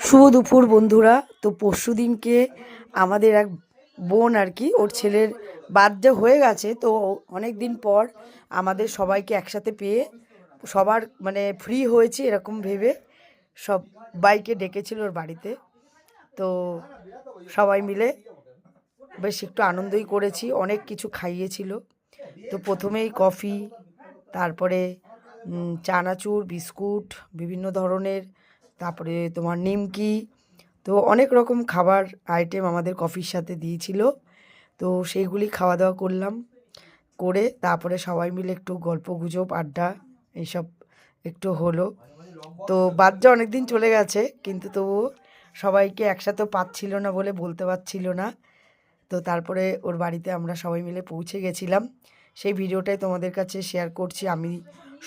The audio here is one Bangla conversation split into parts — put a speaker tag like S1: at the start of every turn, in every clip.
S1: শুভ দুপুর বন্ধুরা। তো পরশু দিনকে আমাদের এক বোন আর কি, ওর ছেলের বার্থডে হয়ে গেছে। তো অনেক দিন পর আমাদের সবাইকে একসাথে পেয়ে সবার মানে ফ্রি হয়েছে এরকম ভেবে সবাইকে ডেকেছিল ওর বাড়িতে। তো সবাই মিলে বেশ একটু আনন্দই করেছি, অনেক কিছু খাইয়েছিল। তো প্রথমেই কফি, তারপরে চানাচুর, বিস্কুট বিভিন্ন ধরনের, তারপরে তোমার নিমকি, তো অনেক রকম খাবার আইটেম আমাদের কফির সাথে দিয়েছিল। তো সেইগুলি খাওয়া দাওয়া করলাম, করে তারপরে সবাই মিলে একটু গল্প গুজব আড্ডা এইসব একটু হলো। তো বাচ্চা অনেক দিন চলে গেছে, কিন্তু তবুও সবাইকে একসাথে পাচ্ছিল না বলে বলতে পারছিল না। তো তারপরে ওর বাড়িতে আমরা সবাই মিলে পৌঁছে গেছিলাম। সেই ভিডিওটাই তোমাদের কাছে শেয়ার করছি। আমি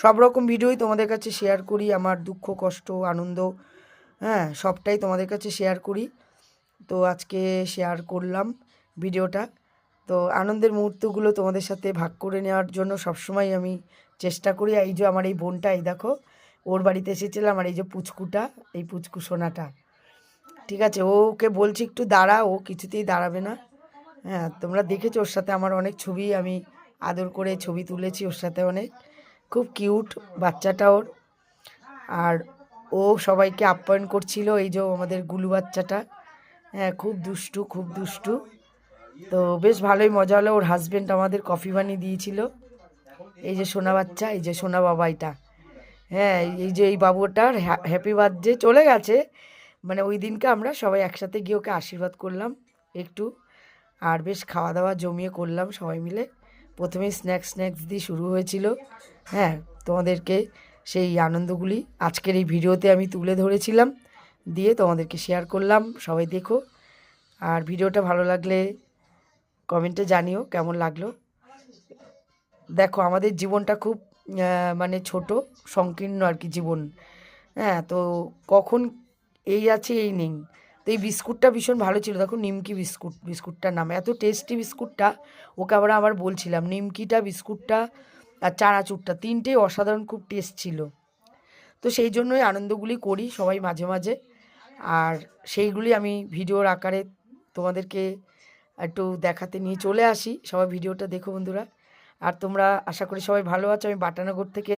S1: সব রকম ভিডিওই তোমাদের কাছে শেয়ার করি, আমার দুঃখ কষ্ট আনন্দ, হ্যাঁ, সবটাই তোমাদের কাছে শেয়ার করি। তো আজকে শেয়ার করলাম ভিডিওটা। তো আনন্দের মুহূর্তগুলো তোমাদের সাথে ভাগ করে নেওয়ার জন্য সবসময় আমি চেষ্টা করি। এই যে আমার এই বোনটা, এই দেখো, ওর বাড়িতে এসেছিলাম। আর এই যে পুচকুটা, এই পুচকু সোনাটা, ঠিক আছে, ওকে বলছি একটু দাঁড়া, ও কিছুতেই দাঁড়াবে না। হ্যাঁ, তোমরা দেখেছো ওর সাথে আমার অনেক ছবি, আমি আদর করে ছবি তুলেছি ওর সাথে অনেক। খুব কিউট বাচ্চাটা ওর। আর ও সবাইকে আপ্যায়ন করছিল, এই যে আমাদের গুলু বাচ্চাটা, হ্যাঁ, খুব দুষ্টু, খুব দুষ্টু। তো বেশ ভালোই মজা হলো। ওর হাজব্যান্ড আমাদের কফি বানিয়ে দিয়েছিল। এই যে সোনা বাচ্চা, এই যে সোনা বাবা এটা, হ্যাঁ, এই যে এই বাবুটার হ্যাপি বার্থডে চলে গেছে। মানে ওই দিনকে আমরা সবাই একসাথে গিয়ে ওকে আশীর্বাদ করলাম একটু। আর বেশ খাওয়া দাওয়া জমিয়ে করলাম সবাই মিলে। প্রথমে স্ন্যাক্স দিয়ে শুরু হয়েছিল। হ্যাঁ, তোমাদেরকে সেই আনন্দগুলি আজকের এই ভিডিওতে আমি তুলে ধরেছিলাম, দিয়ে তোমাদেরকে শেয়ার করলাম। সবাই দেখো, আর ভিডিওটা ভালো লাগলে কমেন্টে জানিও কেমন লাগলো। দেখো আমাদের জীবনটা খুব মানে ছোট, সংকীর্ণ আর কি জীবন। হ্যাঁ, তো কখন এই আছে এই নেই। তো এই বিস্কুটটা ভীষণ ভালো ছিল, দেখো, নিমকি বিস্কুট, বিস্কুটটার নাম এত টেস্টি বিস্কুটটা। ওকে আবার বলছিলাম নিমকিটা, বিস্কুটটা আর চানাচুরটা, তিনটেই অসাধারণ, খুব টেস্ট ছিল। তো সেই জন্যই আনন্দগুলি করি সবাই মাঝে মাঝে। আর সেইগুলি আমি ভিডিওর আকারে তোমাদেরকে একটু দেখাতে নিয়ে চলে আসি। সবাই ভিডিওটা দেখো বন্ধুরা। আর তোমরা আশা করি সবাই ভালো আছো। আমি বাটানগর থেকে